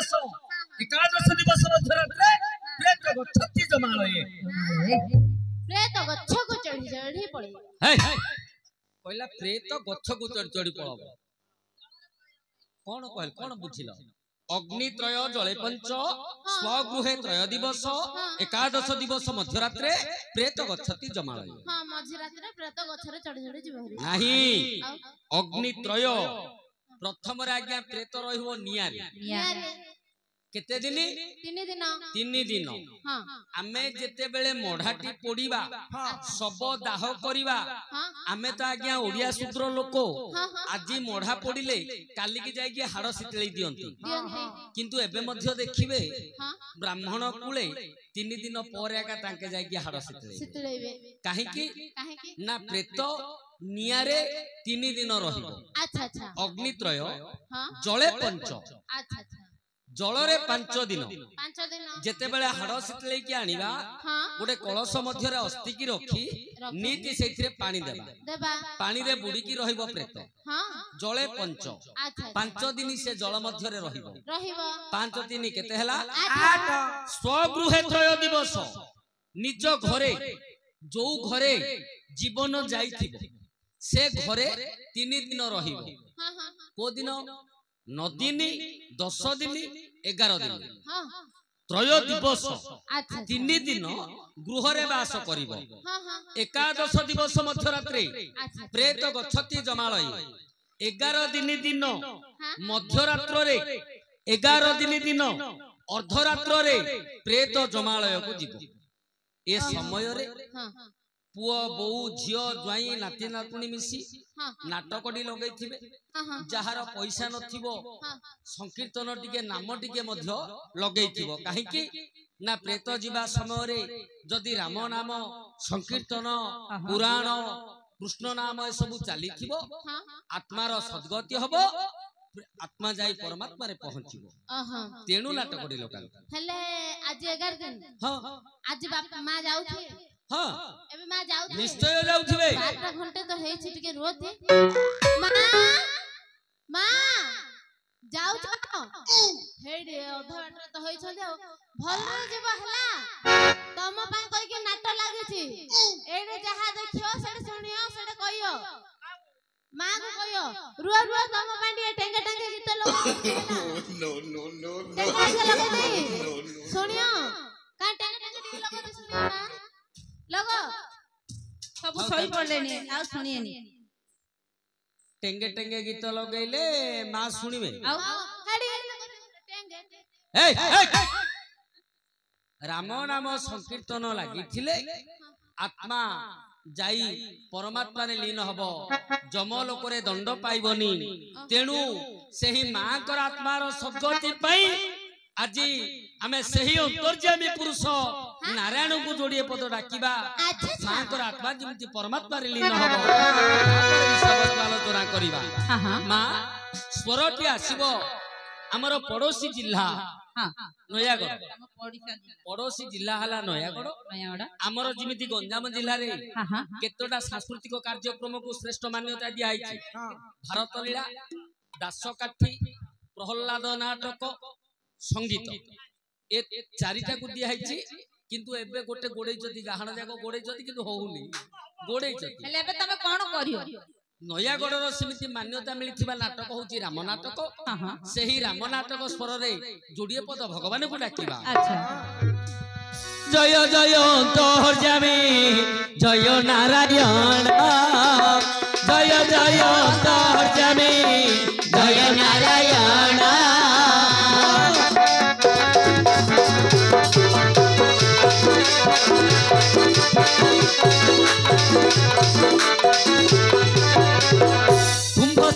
दिवस एकादश दिवस मध्यरात्रे प्रेत गच्छति जमालये प्रेत गच्छ को चढ़ी चढ़ी पड़े कहला प्रेत गच्छ को चढ़ी चढ़ी पड़ब कौन कहल कौन बुझिल अग्नि त्रय जले पंच स्वगृहे त्रय दिवस एकादश दिवस मध्यरात्रे प्रेत गच्छति जमालये हां मध्यरात्रे प्रेत गच्छरे चढ़ी चढ़ी जीव नाही अग्नि त्रय प्रथम रे आज्ञा प्रेत रहिबो नियारे केते दिन 3 दिन हां आमे जेते बेले मोढाटी पोडीबा सब दाह करिबा आमे तो आज्ञा ओडिया सूत्र लोक आजि मोढा पोडिले काली की जाई के हाड़ सितळई दियंती किंतु एबे मध्य देखिबे ब्राह्मण कुले 3 दिन पर एका तांके जाई के हाड़ सितळईबे काहे की ना प्रेत नियारे 3 दिन रहिबो अच्छा अच्छा अग्नित्रय जले पंच अच्छा अच्छा जलरे 5 दिन जेते बेले हाड़ सितले के आनिबा गोटे कलश मध्य रे अस्थि की रखी नीति सेथिरे पानी देबा पानी रे बुडी की रहिबो प्रेत जले पंच 5 दिन से जल मध्य रे रहिबो 5 दिन केते हला 8 स्वगृहे त्रय दिवस निज घरे जो घरे जीवन जाइथिबो से घरे 3 दिन रहिबो को दिन 9 दिन 10 दिन 11 दिन त्रय दिवस 3 दिन गृह रे वास करिबो एकादश दिवस मध्यरात्रि प्रेत गच्छति जमालये 11 दिन मध्यरात्र रे 11 दिन अर्धरात्र रे प्रेत जमालय को जीवो ए समय रे पुआ बहु झियो ज्वाई नाती नातुणी मिसी नाटकटी लगैथिबे जहार पैसा नथिबो संकीर्तन टिके नाम टिके मध्य लगैथिबो काहे कि ना प्रेत जीवा समय रे जदि राम नाम संकीर्तन पुराण कृष्ण नाम ए सब चलीथिबो आत्मार सद्गति हबो आत्मा जाई परमात्मा रे पहुंचीबो तेणु नाटकटी लगा हेले आज 11 दिन हां आज बाप मां जाउथि हां एबे मां जाउथि निश्चय जाउथिबे 12 घंटे तो हे छि टिके रोते मां मां जाउ छ हेडे अधा बाटर तो होई छले भल जीव हला तम पय कहि के नाटक लागे छि एडे जहा देखियो सेडे सुनियो सेडे कहियो मां को कहियो रुआ रुआ तम पय टे टेंगे टेंगे गीत लगे नो नो नो नो सुनियो का टेंगे टेंगे गीत लगे सुनियो ना लगो सब सही पड़लेनी आ सुनिएनी टेंगे टेंगे गीत लगैले मां सुनिबे राम नाम संकीर्तन लागिथिले आत्मा जाई परमात्मा रे लीन हबो जमलोक रे दंड पाइबनी तेणु सेही मां कर आत्मार सद्गति पई आजी आमे सेही अंतर्यामी पुरुष नारायण को जोड़िए पद डाकिबा मां कर आत्मा जेमति परमात्मा रे लीन हबो सब आलोचना करिबा मां स्वरटी आसीबो हमर पड़ोसी जिल्ला नयागढ़ पड़ोसी जिला हला नयागढ़ आमर जिमिति गंजाम जिल्ला रे केतोटा सांस्कृतिक कार्यक्रम को श्रेष्ठ मान्यता दिया आइछि भारत लीला दासकाठी प्रहल्लाद नाटक संगीत ए चारिटा को दिया आइछि किंतु एबे गोटे गोडे जति गाहण जाको गोडे जति किंतु होउनी गोडे जति हेले एबे तमे कोन करियो नयागढ़ रो समिति मान्यता मिलिथिबा नाटक होची राम नाटक सेही राम नाटक स्वर रे जोड़िए पद भगवान को डाकिबा अच्छा जय जय अंतर्यामी जय नारायण जय जय अंतर्यामी जय नारायण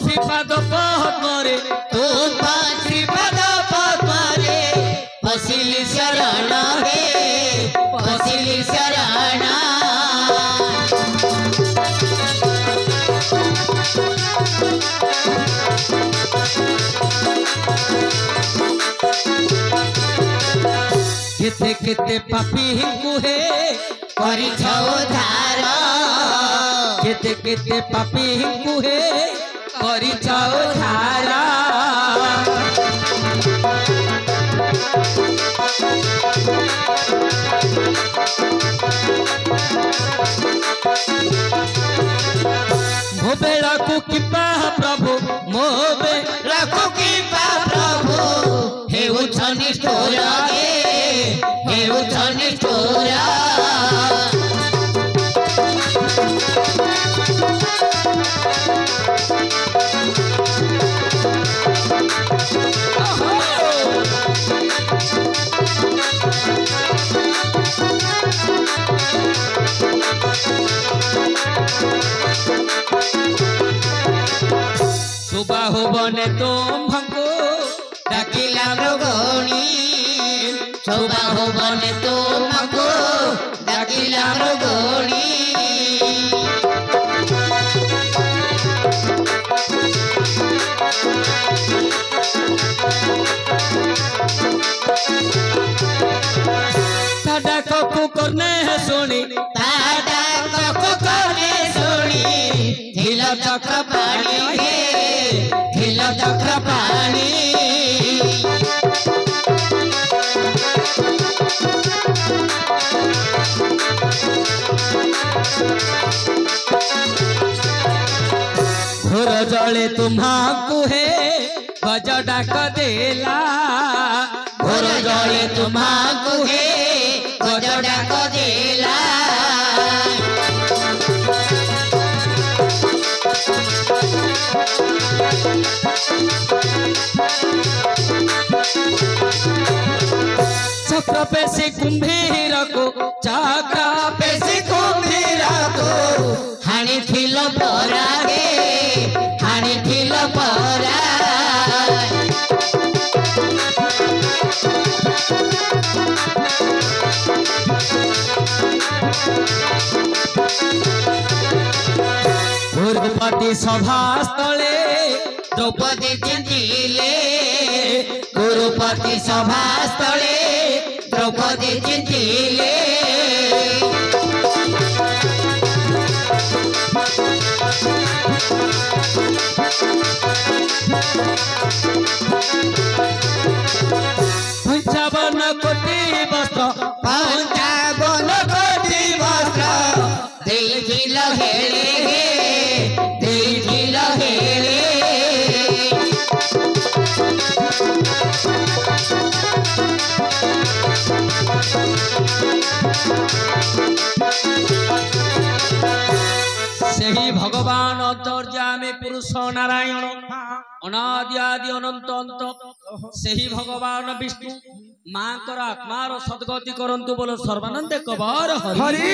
श्रीपाद पद्मरे तुम श्रीपाद पद्मरे पसिली शरण हे पसिली शरण केते केते पापी कुहे करि छौ धार केते केते पापी कुहे करि छौ धारा ନିଷ୍ଠୁର ହେଉଛ ନିଷ୍ଠୁର। सुबाहु बने तुम्हको डाकिला मृगणी सुबाहु बने तुमको डाकिला मृगणी। डाक करने सुनी ढिल चक्र पानी ढिल चक्र पानी। घोर जले तुम्हाकू है गज डाक देला घोर जले तुम्हाकू है गज डाक देला। चक्र पे से कुंभीर को चक्र पे से कुम्भीर को हानि थिल परा गे हानि थिल परा। गुरुपति सभा स्थले द्रौपदी चिंतिले गुरुपति सभा स्थले द्रौपदी चिंतिले। पंचावन कोटि वस्त्र पंचावन कोटि वस्त्र देथिल हेले देथिल हेले। सही भगवान अंतर्यामी पुरुष नारायण अनादि आदि अनंत अंत सही भगवान विष्णु मां आत्मार सद्गति करंतु बोलो सर्वानंद कबर हरि।